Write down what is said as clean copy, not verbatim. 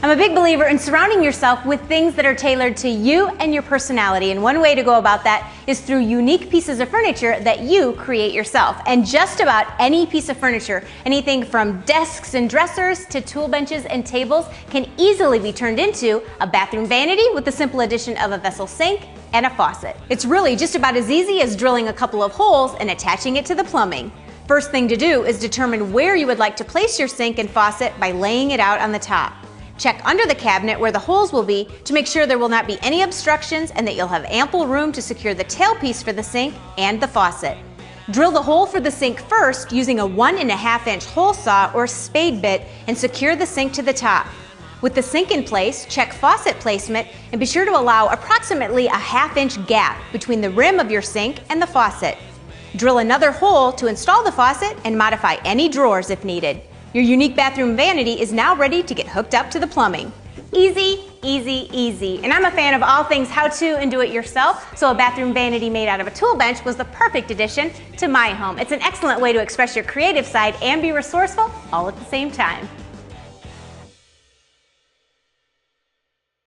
I'm a big believer in surrounding yourself with things that are tailored to you and your personality, and one way to go about that is through unique pieces of furniture that you create yourself. And just about any piece of furniture, anything from desks and dressers to tool benches and tables, can easily be turned into a bathroom vanity with the simple addition of a vessel sink and a faucet. It's really just about as easy as drilling a couple of holes and attaching it to the plumbing. First thing to do is determine where you would like to place your sink and faucet by laying it out on the top. Check under the cabinet where the holes will be to make sure there will not be any obstructions and that you'll have ample room to secure the tailpiece for the sink and the faucet. Drill the hole for the sink first using a 1.5-inch hole saw or spade bit and secure the sink to the top. With the sink in place, check faucet placement and be sure to allow approximately a 1/2-inch gap between the rim of your sink and the faucet. Drill another hole to install the faucet and modify any drawers if needed. Your unique bathroom vanity is now ready to get hooked up to the plumbing. Easy, easy, easy. And I'm a fan of all things how-to and do-it-yourself, so a bathroom vanity made out of a tool bench was the perfect addition to my home. It's an excellent way to express your creative side and be resourceful all at the same time.